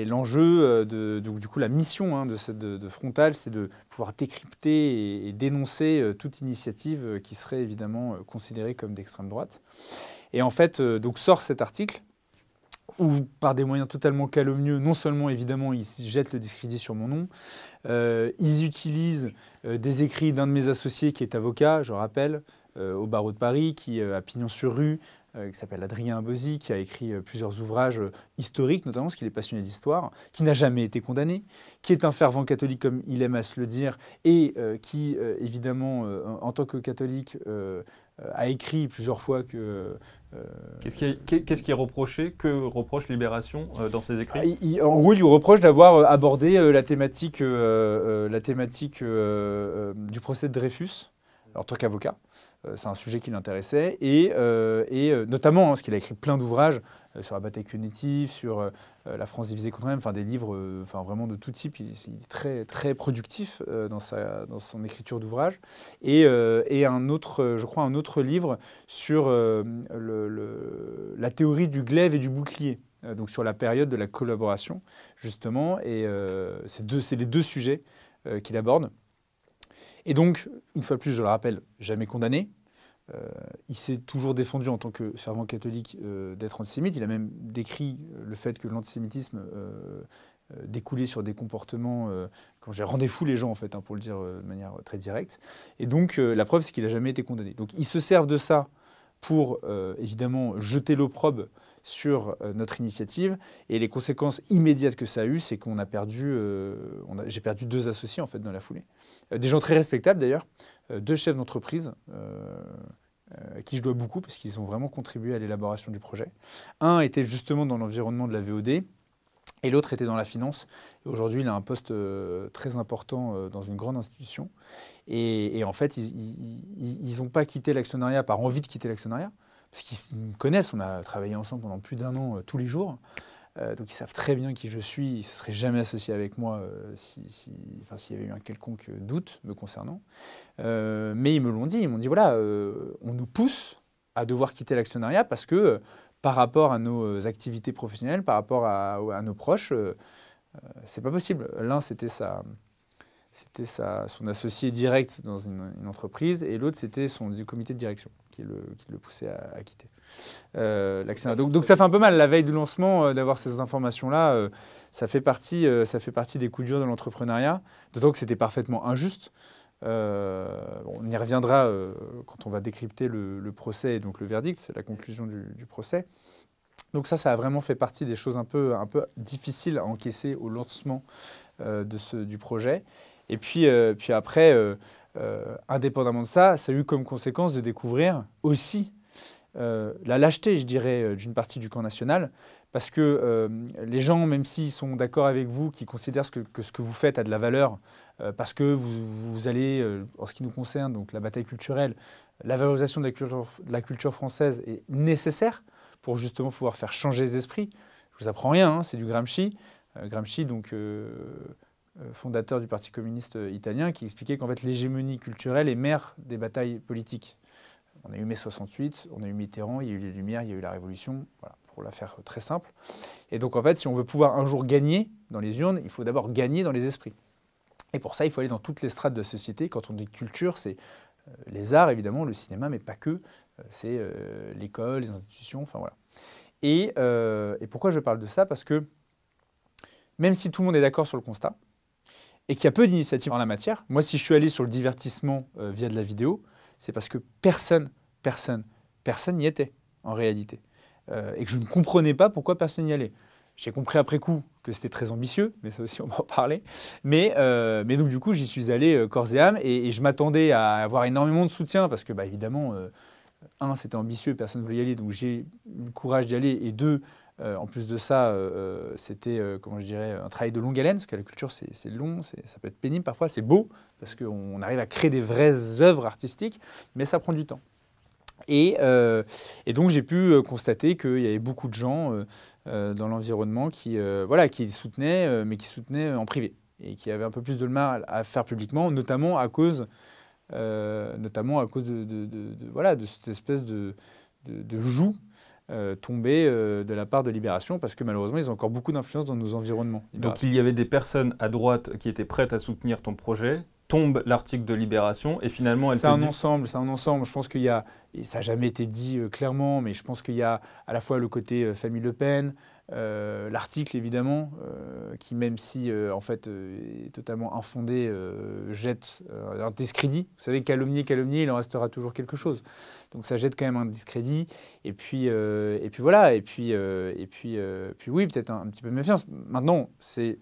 l'enjeu, donc, du coup, la mission de Frontal, c'est de pouvoir décrypter et dénoncer toute initiative qui serait évidemment considérée comme d'extrême droite. Et en fait, donc sort cet article où, par des moyens totalement calomnieux, non seulement, évidemment, ils jettent le discrédit sur mon nom, ils utilisent des écrits d'un de mes associés qui est avocat, je rappelle, au barreau de Paris, qui a pignon sur rue, qui s'appelle Adrien Abosi, qui a écrit plusieurs ouvrages historiques, notamment parce qu'il est passionné d'histoire, qui n'a jamais été condamné, qui est un fervent catholique, comme il aime à se le dire, et qui, évidemment, en tant que catholique, a écrit plusieurs fois que... Qu'est-ce qui est reproché? Que reproche Libération dans ses écrits? En gros, il lui reproche d'avoir abordé la thématique du procès de Dreyfus en tant qu'avocat. C'est un sujet qui l'intéressait et notamment parce qu'il a écrit plein d'ouvrages sur la bataille punitive, sur la France divisée contre elle-même, enfin des livres vraiment de tout type. Il est très, très productif dans son écriture d'ouvrages. Et un autre livre sur la théorie du glaive et du bouclier, donc sur la période de la collaboration, justement. Et c'est les deux sujets qu'il aborde. Et donc, une fois de plus, je le rappelle, jamais condamné. Il s'est toujours défendu en tant que fervent catholique d'être antisémite. Il a même décrit le fait que l'antisémitisme découlait sur des comportements quand j'ai rendez fou les gens, en fait, pour le dire de manière très directe. Et donc, la preuve, c'est qu'il n'a jamais été condamné. Donc, ils se servent de ça pour, évidemment, jeter l'opprobre sur notre initiative. Et les conséquences immédiates que ça a eues, c'est qu'on a perdu, j'ai perdu 2 associés en fait dans la foulée. Des gens très respectables d'ailleurs, 2 chefs d'entreprise à qui je dois beaucoup parce qu'ils ont vraiment contribué à l'élaboration du projet. Un était justement dans l'environnement de la VOD et l'autre était dans la finance. Et aujourd'hui, il a un poste très important dans une grande institution. Et en fait, ils n'ont pas quitté l'actionnariat par envie de quitter l'actionnariat. Parce qu'ils me connaissent, on a travaillé ensemble pendant plus d'1 an tous les jours. Donc ils savent très bien qui je suis, ils ne se seraient jamais associés avec moi s'il y avait eu un quelconque doute me concernant. Mais ils me l'ont dit, ils m'ont dit voilà, on nous pousse à devoir quitter l'actionnariat parce que par rapport à nos activités professionnelles, par rapport à nos proches, c'est pas possible. L'un, c'était son associé direct dans une entreprise et l'autre, c'était son comité de direction qui le poussait à quitter l'actionnaire. Donc ça fait un peu mal la veille du lancement d'avoir ces informations-là. Ça fait partie des coups durs de l'entrepreneuriat, d'autant que c'était parfaitement injuste. On y reviendra quand on va décrypter le procès et donc le verdict, c'est la conclusion du procès. Donc ça a vraiment fait partie des choses un peu difficiles à encaisser au lancement du projet. Et puis après, indépendamment de ça, ça a eu comme conséquence de découvrir aussi la lâcheté, je dirais, d'une partie du camp national, parce que les gens, même s'ils sont d'accord avec vous, qui considèrent que ce que vous faites a de la valeur, parce que vous allez, en ce qui nous concerne, donc la bataille culturelle, la valorisation de la culture française est nécessaire pour justement pouvoir faire changer les esprits. Je vous apprends rien, hein, c'est du Gramsci. Gramsci, donc fondateur du Parti communiste italien, qui expliquait qu'en fait l'hégémonie culturelle est mère des batailles politiques. On a eu mai 68, on a eu Mitterrand, il y a eu les Lumières, il y a eu la Révolution, voilà, pour la faire très simple. Et donc en fait, si on veut pouvoir un jour gagner dans les urnes, il faut d'abord gagner dans les esprits. Et pour ça, il faut aller dans toutes les strates de la société. Quand on dit culture, c'est les arts, évidemment, le cinéma, mais pas que. C'est l'école, les institutions, enfin voilà. Et pourquoi je parle de ça? Parce que même si tout le monde est d'accord sur le constat, et qu'il y a peu d'initiatives en la matière, moi, si je suis allé sur le divertissement via de la vidéo, c'est parce que personne n'y était, en réalité. Et que je ne comprenais pas pourquoi personne n'y allait. J'ai compris après coup que c'était très ambitieux, mais ça aussi, on va en parler. Mais donc, du coup, j'y suis allé corps et âme, et je m'attendais à avoir énormément de soutien, parce que, bah, évidemment, un, c'était ambitieux, personne ne voulait y aller, donc j'ai eu le courage d'y aller, et deux, en plus de ça, c'était, comment je dirais, un travail de longue haleine, parce que la culture, c'est long, ça peut être pénible parfois, c'est beau, parce qu'on arrive à créer des vraies œuvres artistiques, mais ça prend du temps. Et donc, j'ai pu constater qu'il y avait beaucoup de gens dans l'environnement qui soutenaient, mais qui soutenaient en privé, et qui avaient un peu plus de mal à faire publiquement, notamment à cause de cette espèce de joug tombé de la part de Libération, parce que malheureusement, ils ont encore beaucoup d'influence dans nos environnements. Donc il y avait des personnes à droite qui étaient prêtes à soutenir ton projet, tombe l'article de Libération, et finalement elle c'est un ensemble. Je pense qu'il y a, et ça n'a jamais été dit clairement, mais je pense qu'il y a à la fois le côté famille Le Pen, l'article évidemment, qui même si en fait est totalement infondé, jette un discrédit. Vous savez, calomnier, il en restera toujours quelque chose. Donc ça jette quand même un discrédit. Et puis voilà. Et puis oui, peut-être un petit peu de méfiance. Maintenant, c'est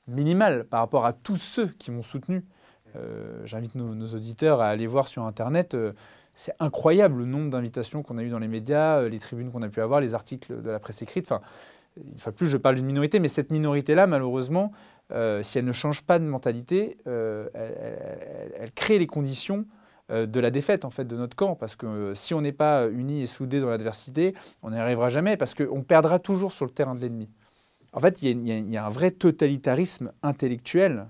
minimal par rapport à tous ceux qui m'ont soutenu. J'invite nos auditeurs à aller voir sur Internet. C'est incroyable le nombre d'invitations qu'on a eues dans les médias, les tribunes qu'on a pu avoir, les articles de la presse écrite. Enfin, une fois de plus, je parle d'une minorité, mais cette minorité-là, malheureusement, si elle ne change pas de mentalité, elle crée les conditions de la défaite en fait, de notre camp. Parce que si on n'est pas unis et soudés dans l'adversité, on n'y arrivera jamais, parce qu'on perdra toujours sur le terrain de l'ennemi. En fait, il y a un vrai totalitarisme intellectuel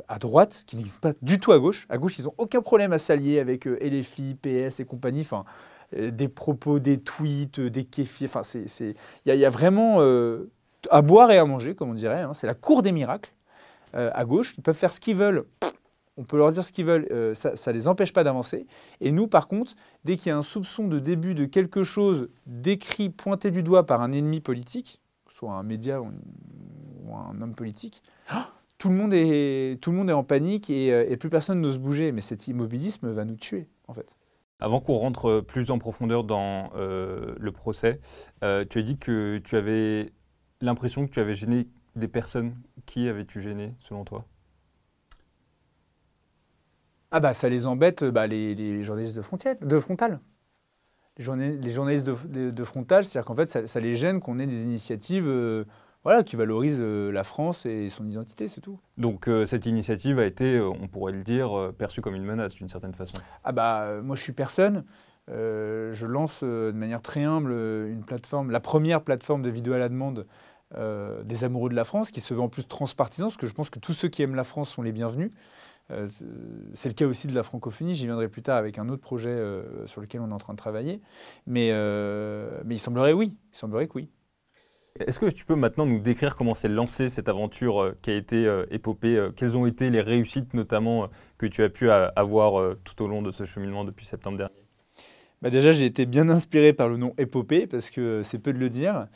à droite, qui n'existe pas du tout à gauche. À gauche, ils n'ont aucun problème à s'allier avec LFI, PS et compagnie. Enfin, des propos, des tweets, des kéfis. Enfin, il y a vraiment à boire et à manger, comme on dirait. Hein. C'est la cour des miracles. À gauche, ils peuvent faire ce qu'ils veulent. On peut leur dire ce qu'ils veulent. Ça ne les empêche pas d'avancer. Et nous, par contre, dès qu'il y a un soupçon de début de quelque chose décrit, pointé du doigt par un ennemi politique, soit un média ou un homme politique, tout le monde est en panique et plus personne n'ose bouger. Mais cet immobilisme va nous tuer, en fait. Avant qu'on rentre plus en profondeur dans le procès, tu as dit que tu avais l'impression que tu avais gêné des personnes. Qui avais-tu gêné, selon toi? Ah bah ça les embête, les journalistes de Frontal. Les journalistes de Frontal, c'est-à-dire qu'en fait, ça les gêne qu'on ait des initiatives qui valorisent la France et son identité, c'est tout. Donc cette initiative a été, on pourrait le dire, perçue comme une menace d'une certaine façon. Ah bah moi je suis personne. Je lance de manière très humble une plateforme, la première plateforme de vidéo à la demande des amoureux de la France, qui se veut en plus transpartisan, parce que je pense que tous ceux qui aiment la France sont les bienvenus. C'est le cas aussi de la francophonie, j'y viendrai plus tard avec un autre projet sur lequel on est en train de travailler. Mais il semblerait que oui. Est-ce que tu peux maintenant nous décrire comment s'est lancée cette aventure qui a été épopée? Quelles ont été les réussites notamment que tu as pu avoir tout au long de ce cheminement depuis septembre dernier? Bah déjà, j'ai été bien inspiré par le nom épopée, parce que c'est peu de le dire.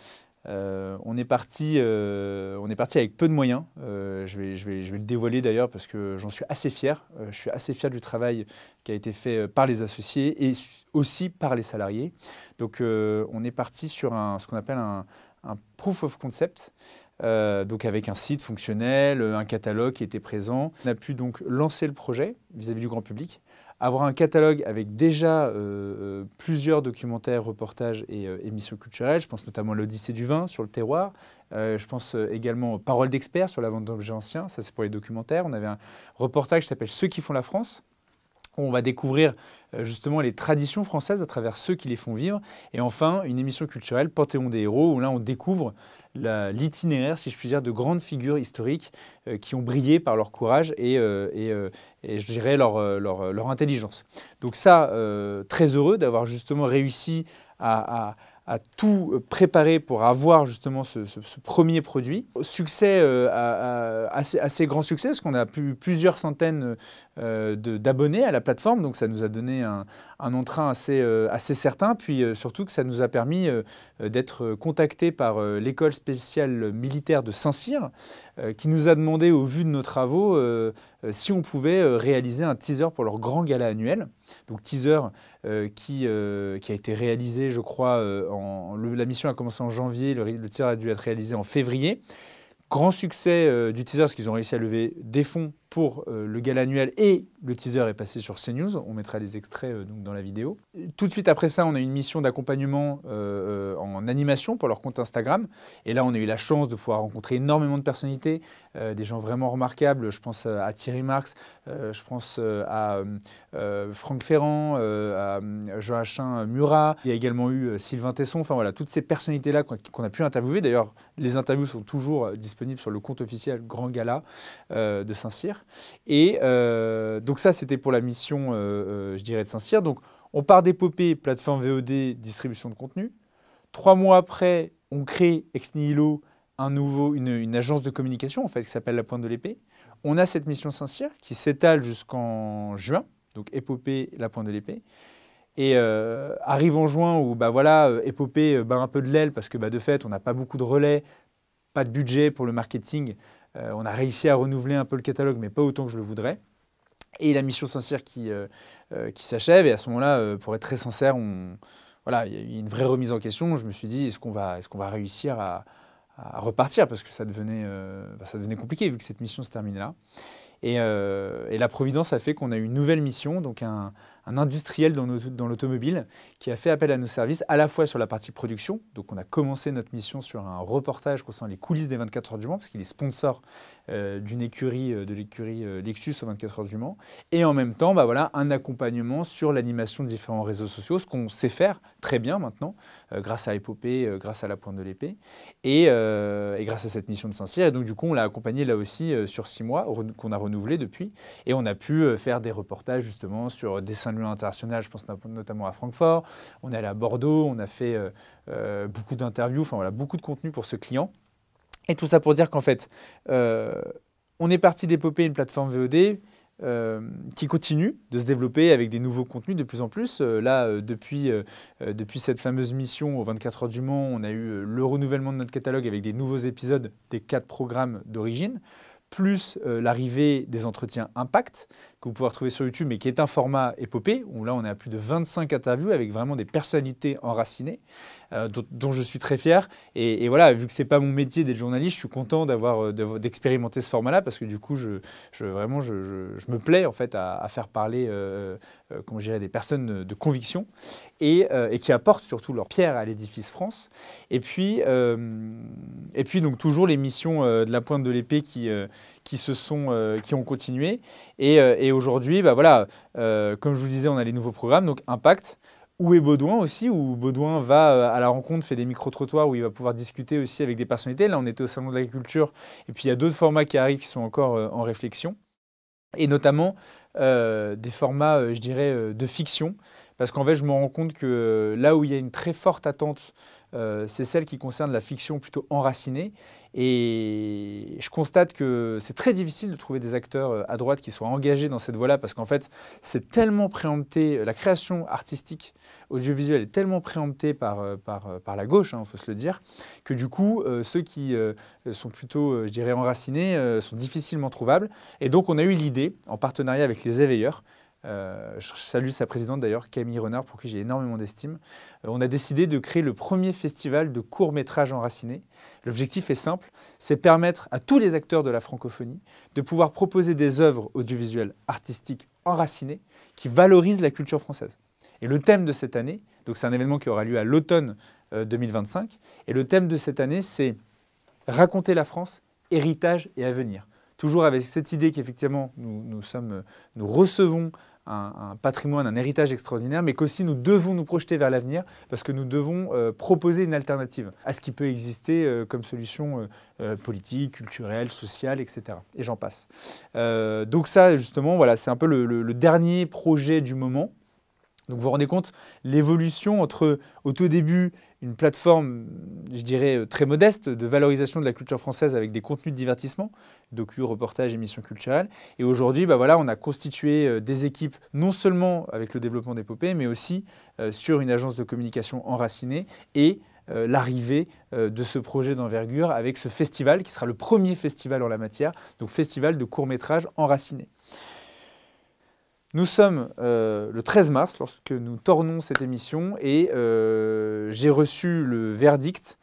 On est parti avec peu de moyens. Je vais le dévoiler d'ailleurs parce que j'en suis assez fier. Je suis assez fier du travail qui a été fait par les associés et aussi par les salariés. Donc on est parti sur ce qu'on appelle un proof of concept, donc avec un site fonctionnel, un catalogue qui était présent. On a pu donc lancer le projet vis-à-vis du grand public avoir un catalogue avec déjà plusieurs documentaires, reportages et émissions culturelles. Je pense notamment à l'Odyssée du vin sur le terroir. Je pense également aux Paroles d'experts sur la vente d'objets anciens. Ça, c'est pour les documentaires. On avait un reportage qui s'appelle Ceux qui font la France, où on va découvrir justement les traditions françaises à travers ceux qui les font vivre. Et enfin, une émission culturelle, Panthéon des héros, où là, on découvre l'itinéraire, si je puis dire, de grandes figures historiques qui ont brillé par leur courage et je dirais leur intelligence. Donc ça, très heureux d'avoir justement réussi à tout préparer pour avoir justement ce premier produit. Succès, assez grand succès, parce qu'on a plusieurs centaines d'abonnés à la plateforme, donc ça nous a donné un entrain assez certain, puis surtout que ça nous a permis d'être contactés par l'école spéciale militaire de Saint-Cyr, qui nous a demandé, au vu de nos travaux, si on pouvait réaliser un teaser pour leur grand gala annuel. Donc teaser qui a été réalisé, je crois, la mission a commencé en janvier, le teaser a dû être réalisé en février. Grand succès du teaser parce qu'ils ont réussi à lever des fonds pour le gala annuel et le teaser est passé sur CNews. On mettra les extraits donc dans la vidéo. Tout de suite après ça, on a une mission d'accompagnement en animation pour leur compte Instagram. Et là, on a eu la chance de pouvoir rencontrer énormément de personnalités, des gens vraiment remarquables. Je pense à Thierry Marx, je pense à Franck Ferrand, à Joachim Murat. Il y a également eu Sylvain Tesson. Enfin voilà, toutes ces personnalités-là qu'on a pu interviewer. D'ailleurs, les interviews sont toujours disponibles sur le compte officiel Grand Gala de Saint-Cyr. Et donc ça, c'était pour la mission, je dirais, de Saint-Cyr. Donc on part d'Épopée, plateforme VOD, distribution de contenu. 3 mois après, on crée Ex Nihilo, une agence de communication en fait, qui s'appelle La Pointe de l'Épée. On a cette mission Saint-Cyr qui s'étale jusqu'en juin, donc Épopée, La Pointe de l'Épée. Et arrive en juin où bah, voilà, Épopée bat un peu de l'aile parce que bah, de fait, on n'a pas beaucoup de relais, pas de budget pour le marketing. On a réussi à renouveler un peu le catalogue, mais pas autant que je le voudrais. Et la mission Saint-Cyr qui s'achève. Et à ce moment-là, pour être très sincère, voilà, il y a eu une vraie remise en question. Je me suis dit, est-ce qu'on va réussir à repartir? Parce que ça devenait compliqué vu que cette mission se terminait là. Et la Providence a fait qu'on a eu une nouvelle mission, donc un industriel dans l'automobile qui a fait appel à nos services à la fois sur la partie production. Donc on a commencé notre mission sur un reportage concernant les coulisses des 24 heures du Mans, parce qu'il est sponsor d'une écurie, de l'écurie Lexus aux 24 heures du Mans. Et en même temps, bah voilà, un accompagnement sur l'animation de différents réseaux sociaux, ce qu'on sait faire très bien maintenant, grâce à Épopée, grâce à La Pointe de l'Épée, et grâce à cette mission de Saint-Cyr. Et donc du coup, on l'a accompagné là aussi sur 6 mois, qu'on a renouvelé depuis. Et on a pu faire des reportages justement sur des salons internationaux, je pense notamment à Francfort. On est allé à Bordeaux, on a fait beaucoup d'interviews, enfin voilà, beaucoup de contenu pour ce client. Et tout ça pour dire qu'en fait, on est parti d'Épopée, une plateforme VOD qui continue de se développer avec des nouveaux contenus de plus en plus. Depuis cette fameuse mission aux 24 heures du Mans, on a eu le renouvellement de notre catalogue avec des nouveaux épisodes des 4 programmes d'origine, plus l'arrivée des entretiens Impact, que vous pouvez retrouver sur YouTube, mais qui est un format épopée, où là on est à plus de 25 interviews avec vraiment des personnalités enracinées, dont je suis très fier. Et voilà, vu que ce n'est pas mon métier d'être journaliste, je suis content d'expérimenter ce format-là, parce que du coup, je me plais en fait à faire parler comment je dirais, des personnes de conviction et qui apportent surtout leur pierre à l'édifice France. Et puis donc toujours les missions de La Pointe de l'Épée qui ont continué. Et aujourd'hui, bah voilà, comme je vous disais, on a les nouveaux programmes, donc Impact. Où est Baudouin aussi, où Baudouin va à la rencontre, fait des micro-trottoirs où il va pouvoir discuter aussi avec des personnalités. Là, on était au Salon de l'Agriculture, et puis il y a d'autres formats qui arrivent qui sont encore en réflexion. Et notamment des formats, je dirais, de fiction. Parce qu'en fait, je me rends compte que là où il y a une très forte attente, c'est celle qui concerne la fiction plutôt enracinée. Et je constate que c'est très difficile de trouver des acteurs à droite qui soient engagés dans cette voie-là, parce qu'en fait, c'est tellement préempté, la création artistique audiovisuelle est tellement préemptée par la gauche, il faut se le dire, que du coup, ceux qui sont plutôt, je dirais, enracinés sont difficilement trouvables. Et donc, on a eu l'idée, en partenariat avec les Éveilleurs, Je salue sa présidente d'ailleurs, Camille Renard, pour qui j'ai énormément d'estime. On a décidé de créer le premier festival de courts-métrages enracinés. L'objectif est simple, c'est permettre à tous les acteurs de la francophonie de pouvoir proposer des œuvres audiovisuelles artistiques enracinées qui valorisent la culture française. Et le thème de cette année, donc c'est un événement qui aura lieu à l'automne 2025, et le thème de cette année, c'est raconter la France, héritage et avenir. Toujours avec cette idée qu'effectivement, nous recevons un patrimoine, un héritage extraordinaire, mais qu'aussi nous devons nous projeter vers l'avenir parce que nous devons proposer une alternative à ce qui peut exister comme solution politique, culturelle, sociale, etc. Et j'en passe. Donc ça, justement, voilà, c'est un peu le dernier projet du moment. Donc vous vous rendez compte, l'évolution entre, au tout début, une plateforme, je dirais, très modeste de valorisation de la culture française avec des contenus de divertissement, docu, reportages, émissions culturelles. Et aujourd'hui, voilà, on a constitué des équipes, non seulement avec le développement d'Épopée, mais aussi sur une agence de communication enracinée et l'arrivée de ce projet d'envergure avec ce festival qui sera le premier festival en la matière, donc festival de courts-métrages enracinés. Nous sommes le 13 mars lorsque nous tournons cette émission et j'ai reçu le verdict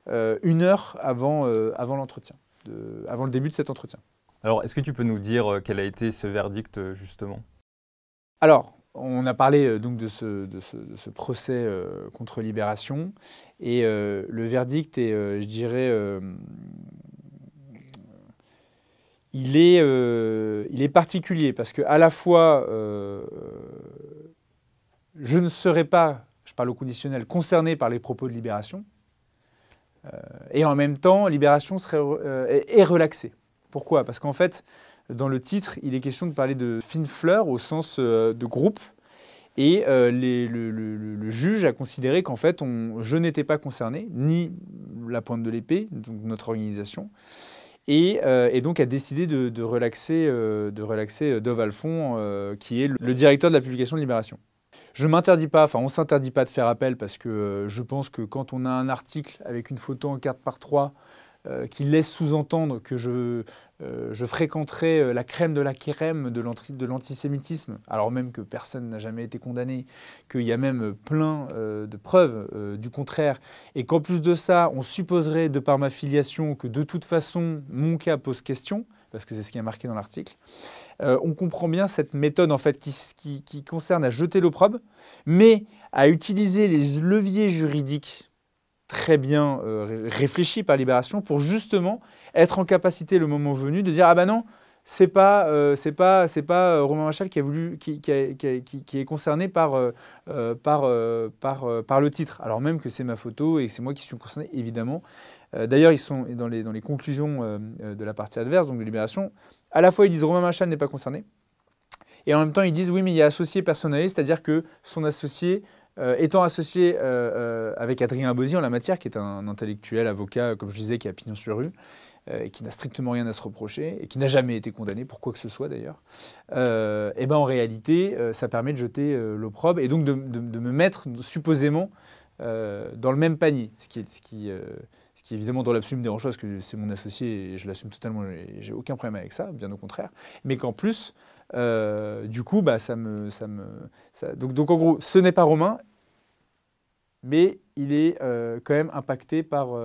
1 heure avant l'entretien, avant le début de cet entretien. Alors, est-ce que tu peux nous dire quel a été ce verdict justement? Alors, on a parlé donc de ce procès contre Libération et le verdict est, je dirais, il est particulier parce qu'à la fois, je ne serai pas, je parle au conditionnel, concerné par les propos de Libération, et en même temps, Libération est relaxée. Pourquoi? Parce qu'en fait, dans le titre, il est question de parler de fine fleur au sens de groupe, et le juge a considéré qu'en fait, je n'étais pas concerné, ni la Pointe de l'Épée, donc notre organisation, et donc a décidé de relaxer Dov Alphon, qui est le directeur de la publication de Libération. Je m'interdis pas, enfin on ne s'interdit pas de faire appel parce que je pense que quand on a un article avec une photo en 4x3 qui laisse sous-entendre que je fréquenterai la crème de la crème de l'antisémitisme, alors même que personne n'a jamais été condamné, qu'il y a même plein de preuves du contraire, et qu'en plus de ça, on supposerait, de par ma filiation, que de toute façon, mon cas pose question, parce que c'est ce qui est marqué dans l'article, on comprend bien cette méthode en fait, qui concerne à jeter l'opprobre, mais à utiliser les leviers juridiques très bien réfléchi par Libération pour justement être en capacité le moment venu de dire ah ben non, c'est pas Romain Machal qui est concerné par le titre, alors même que c'est ma photo et que c'est moi qui suis concerné évidemment. D'ailleurs ils sont dans les conclusions de la partie adverse, donc de Libération, à la fois ils disent Romain Machal n'est pas concerné et en même temps ils disent oui mais il y a associé personnel, c'est-à-dire que son associé étant associé avec Adrien Abosi en la matière, qui est un intellectuel, avocat, comme je disais, qui a pignon sur rue, et qui n'a strictement rien à se reprocher, et qui n'a jamais été condamné, pour quoi que ce soit d'ailleurs, et ben en réalité, ça permet de jeter l'opprobre, et donc de me mettre supposément dans le même panier, ce qui évidemment dans l'absolu me dérange pas, parce que c'est mon associé, et je l'assume totalement, et j'ai aucun problème avec ça, bien au contraire, mais qu'en plus, du coup, bah, donc en gros, ce n'est pas Romain, mais il est quand même impacté par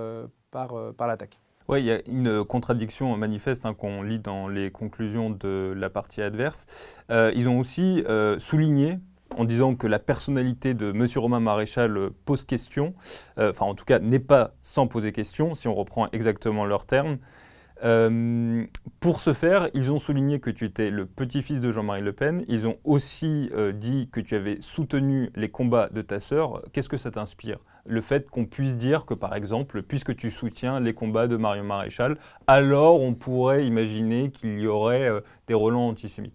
l'attaque. Oui, il y a une contradiction manifeste qu'on lit dans les conclusions de la partie adverse. Ils ont aussi souligné, en disant que la personnalité de M. Romain Maréchal pose question, enfin en tout cas n'est pas sans poser question, si on reprend exactement leurs termes. Pour ce faire, ils ont souligné que tu étais le petit-fils de Jean-Marie Le Pen. Ils ont aussi dit que tu avais soutenu les combats de ta sœur. Qu'est-ce que ça t'inspire? Le fait qu'on puisse dire que, par exemple, puisque tu soutiens les combats de Marion Maréchal, alors on pourrait imaginer qu'il y aurait des relents antisémites.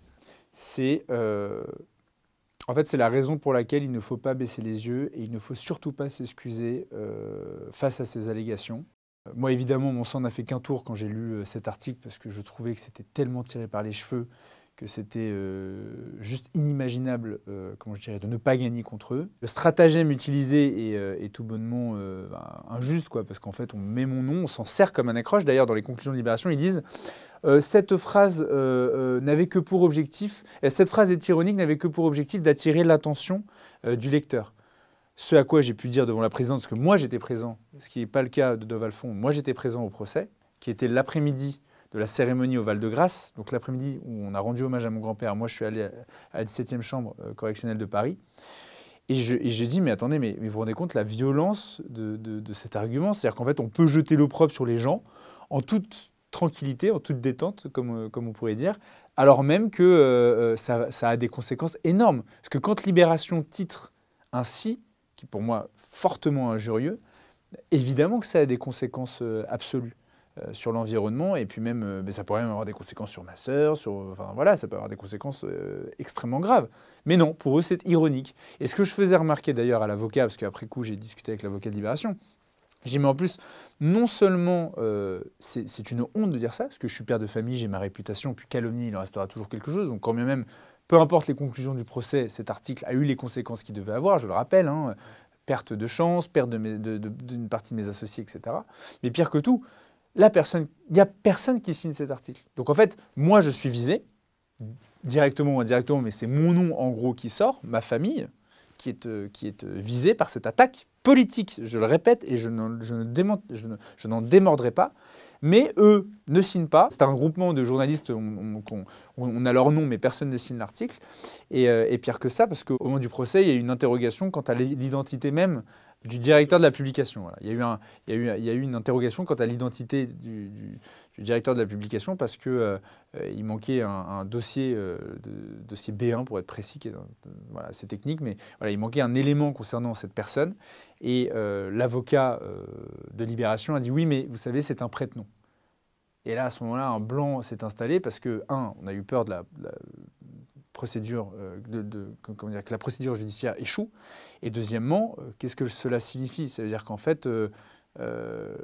En fait, c'est la raison pour laquelle il ne faut pas baisser les yeux et il ne faut surtout pas s'excuser face à ces allégations. Moi, évidemment, mon sang n'a fait qu'un tour quand j'ai lu cet article parce que je trouvais que c'était tellement tiré par les cheveux que c'était juste inimaginable, comment je dirais, de ne pas gagner contre eux. Le stratagème utilisé est tout bonnement injuste, quoi, parce qu'en fait, on met mon nom, on s'en sert comme un accroche. D'ailleurs, dans les conclusions de Libération, ils disent cette phrase n'avait que pour objectif, cette phrase est ironique, n'avait que pour objectif d'attirer l'attention du lecteur. Ce à quoi j'ai pu dire devant la présidente, parce que moi j'étais présent, ce qui n'est pas le cas de Dov Alphon, moi j'étais présent au procès, qui était l'après-midi de la cérémonie au Val-de-Grâce, donc l'après-midi où on a rendu hommage à mon grand-père. Moi, je suis allé à la 17e chambre correctionnelle de Paris. Et j'ai dit, mais attendez, mais vous vous rendez compte la violence de cet argument? C'est-à-dire qu'en fait, on peut jeter l'opprobre sur les gens en toute tranquillité, en toute détente, comme on pourrait dire, alors même que ça a des conséquences énormes. Parce que quand Libération titre ainsi, qui est pour moi fortement injurieux, évidemment que ça a des conséquences absolues sur l'environnement, et puis même, ça pourrait même avoir des conséquences sur ma sœur, enfin voilà, ça peut avoir des conséquences extrêmement graves. Mais non, pour eux, c'est ironique. Et ce que je faisais remarquer d'ailleurs à l'avocat, parce qu'après coup, j'ai discuté avec l'avocat de Libération, j'ai dit, mais en plus, non seulement c'est une honte de dire ça, parce que je suis père de famille, j'ai ma réputation, puis calomnie, il en restera toujours quelque chose, donc quand bien même, peu importe les conclusions du procès, cet article a eu les conséquences qu'il devait avoir, je le rappelle, hein, perte de chance, perte d'une partie de mes associés, etc. Mais pire que tout, il n'y a personne qui signe cet article. Donc en fait, moi je suis visé, directement ou indirectement, mais c'est mon nom en gros qui sort, ma famille, qui est visée par cette attaque politique, je le répète, et je n'en démordrai pas. Mais eux ne signent pas. C'est un groupement de journalistes, on a leur nom, mais personne ne signe l'article. Et pire que ça, parce qu'au moment du procès, il y a eu une interrogation quant à l'identité même du directeur de la publication. Voilà. Il y a eu une interrogation quant à l'identité du directeur de la publication parce qu'il manquait un dossier, dossier B1 pour être précis, qui est, voilà, c'est technique, mais voilà, il manquait un élément concernant cette personne. Et l'avocat de Libération a dit « oui, mais vous savez, c'est un prête-nom ». Et là, à ce moment-là, un blanc s'est installé parce que, on a eu peur de la procédure, comment dire, que la procédure judiciaire échoue. Et deuxièmement, qu'est-ce que cela signifie? Ça veut dire qu'en fait,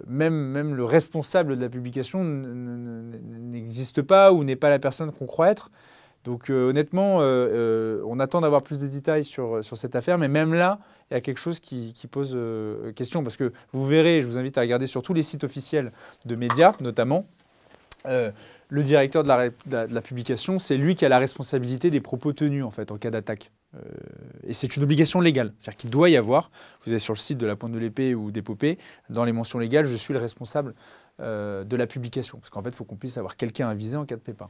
même le responsable de la publication n'existe pas ou n'est pas la personne qu'on croit être. Donc honnêtement, on attend d'avoir plus de détails sur cette affaire, mais même là, il y a quelque chose qui pose question. Parce que vous verrez, je vous invite à regarder sur tous les sites officiels de médias, notamment, le directeur de la publication, c'est lui qui a la responsabilité des propos tenus en fait, en cas d'attaque. Et c'est une obligation légale. C'est-à-dire qu'il doit y avoir, vous êtes sur le site de la Pointe de l'Épée ou d'Épopée, dans les mentions légales, je suis le responsable de la publication. Parce qu'en fait, il faut qu'on puisse avoir quelqu'un à viser en cas de pépin.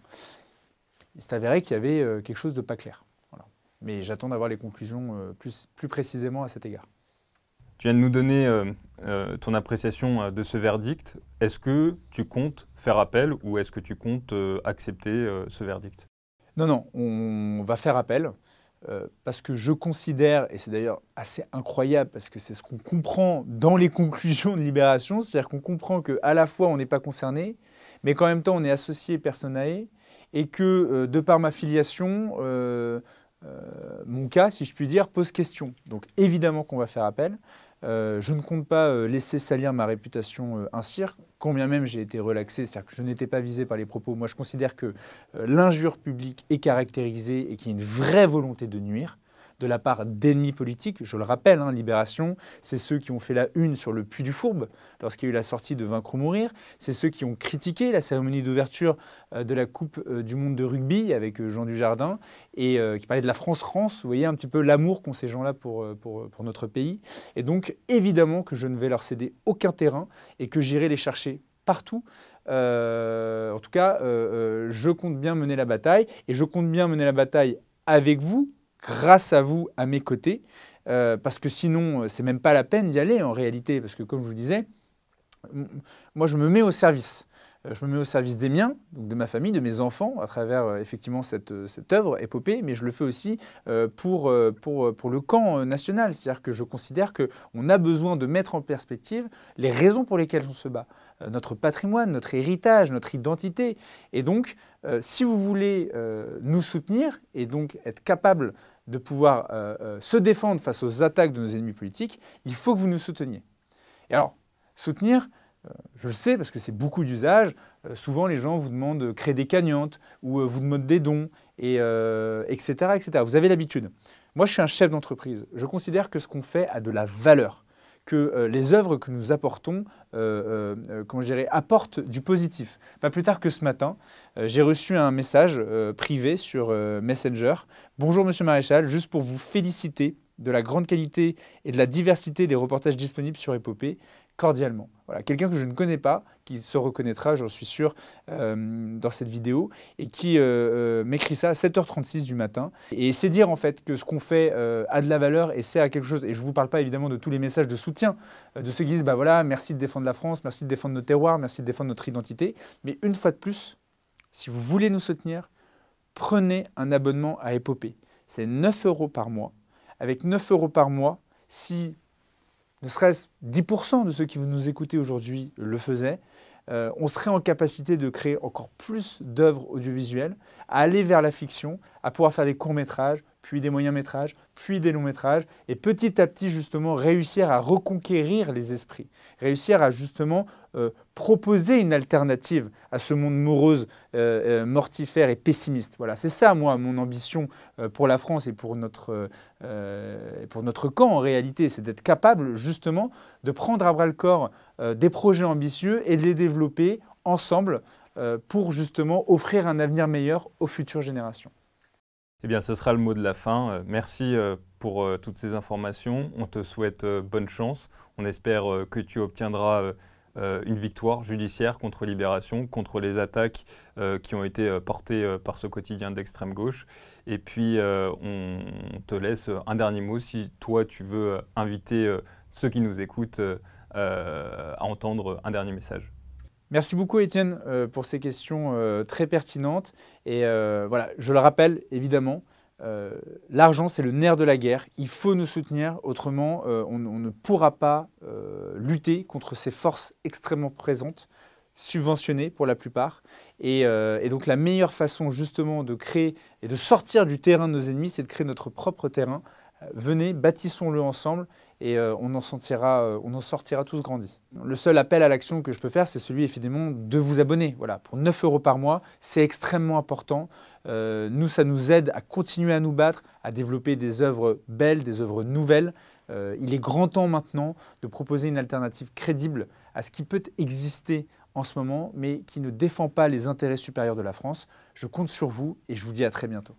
Il s'est avéré qu'il y avait quelque chose de pas clair. Voilà. Mais j'attends d'avoir les conclusions plus précisément à cet égard. Tu viens de nous donner ton appréciation de ce verdict. Est-ce que tu comptes faire appel ou est-ce que tu comptes accepter ce verdict? Non, on va faire appel parce que je considère, et c'est d'ailleurs assez incroyable parce que c'est ce qu'on comprend dans les conclusions de Libération, c'est-à-dire qu'on comprend qu'à la fois on n'est pas concerné, mais qu'en même temps on est associé personae et que de par ma filiation, mon cas, si je puis dire, pose question. Donc évidemment qu'on va faire appel. Je ne compte pas laisser salir ma réputation ainsi, quand bien même j'ai été relaxé, c'est-à-dire que je n'étais pas visé par les propos. Moi, je considère que l'injure publique est caractérisée et qu'il y a une vraie volonté de nuire de la part d'ennemis politiques. Je le rappelle, hein, Libération, c'est ceux qui ont fait la une sur le Puy du Fourbe lorsqu'il y a eu la sortie de Vaincre ou Mourir. C'est ceux qui ont critiqué la cérémonie d'ouverture de la Coupe du Monde de rugby avec Jean Dujardin et qui parlait de la France-France. Vous voyez un petit peu l'amour qu'ont ces gens-là pour notre pays. Et donc, évidemment que je ne vais leur céder aucun terrain et que j'irai les chercher partout. En tout cas, je compte bien mener la bataille et je compte bien mener la bataille avec vous, grâce à vous, à mes côtés, parce que sinon, c'est même pas la peine d'y aller en réalité, parce que comme je vous disais, moi je me mets au service. Je me mets au service des miens, donc de ma famille, de mes enfants, à travers effectivement cette œuvre, Épopée, mais je le fais aussi pour le camp national. C'est-à-dire que je considère qu'on a besoin de mettre en perspective les raisons pour lesquelles on se bat. Notre patrimoine, notre héritage, notre identité. Et donc, si vous voulez nous soutenir et donc être capable de pouvoir se défendre face aux attaques de nos ennemis politiques, il faut que vous nous souteniez. Et alors, soutenir, Je le sais parce que c'est beaucoup d'usage. Souvent, les gens vous demandent de créer des cagnottes ou vous demandent des dons, etc., etc. Vous avez l'habitude. Moi, je suis un chef d'entreprise. Je considère que ce qu'on fait a de la valeur, que les œuvres que nous apportons comment je dirais, apportent du positif. Pas plus tard que ce matin, j'ai reçu un message privé sur Messenger. Bonjour Monsieur Maréchal, juste pour vous féliciter de la grande qualité et de la diversité des reportages disponibles sur Épopée, cordialement. Voilà, quelqu'un que je ne connais pas, qui se reconnaîtra, j'en suis sûr, dans cette vidéo, et qui m'écrit ça à 7h36 du matin. Et c'est dire en fait que ce qu'on fait a de la valeur et sert à quelque chose. Et je ne vous parle pas évidemment de tous les messages de soutien, de ceux qui disent, bah voilà, merci de défendre la France, merci de défendre nos terroirs, merci de défendre notre identité. Mais une fois de plus, si vous voulez nous soutenir, prenez un abonnement à Épopée. C'est 9 € par mois. Avec 9 € par mois, si ne serait-ce 10% de ceux qui nous écoutez aujourd'hui le faisaient, on serait en capacité de créer encore plus d'œuvres audiovisuelles, à aller vers la fiction, à pouvoir faire des courts-métrages, puis des moyens-métrages, puis des longs-métrages, et petit à petit, justement, réussir à reconquérir les esprits, réussir à, justement, proposer une alternative à ce monde morose, mortifère et pessimiste. Voilà, c'est ça, moi, mon ambition pour la France et pour notre camp, en réalité, c'est d'être capable, justement, de prendre à bras-le-corps des projets ambitieux et de les développer ensemble pour, justement, offrir un avenir meilleur aux futures générations. Eh bien, ce sera le mot de la fin. Merci pour toutes ces informations. On te souhaite bonne chance. On espère que tu obtiendras une victoire judiciaire contre Libération, contre les attaques qui ont été portées par ce quotidien d'extrême gauche. Et puis, on te laisse un dernier mot si toi, tu veux inviter ceux qui nous écoutent à entendre un dernier message. Merci beaucoup Étienne pour ces questions très pertinentes. Et voilà, je le rappelle évidemment, l'argent c'est le nerf de la guerre. Il faut nous soutenir, autrement on ne pourra pas lutter contre ces forces extrêmement présentes, subventionnées pour la plupart. Et donc la meilleure façon justement de créer et de sortir du terrain de nos ennemis, c'est de créer notre propre terrain. Venez, bâtissons-le ensemble et on en sortira tous grandis. Le seul appel à l'action que je peux faire, c'est celui évidemment de vous abonner. Voilà, pour 9 € par mois, c'est extrêmement important. Nous, ça nous aide à continuer à nous battre, à développer des œuvres belles, des œuvres nouvelles. Il est grand temps maintenant de proposer une alternative crédible à ce qui peut exister en ce moment, mais qui ne défend pas les intérêts supérieurs de la France. Je compte sur vous et je vous dis à très bientôt.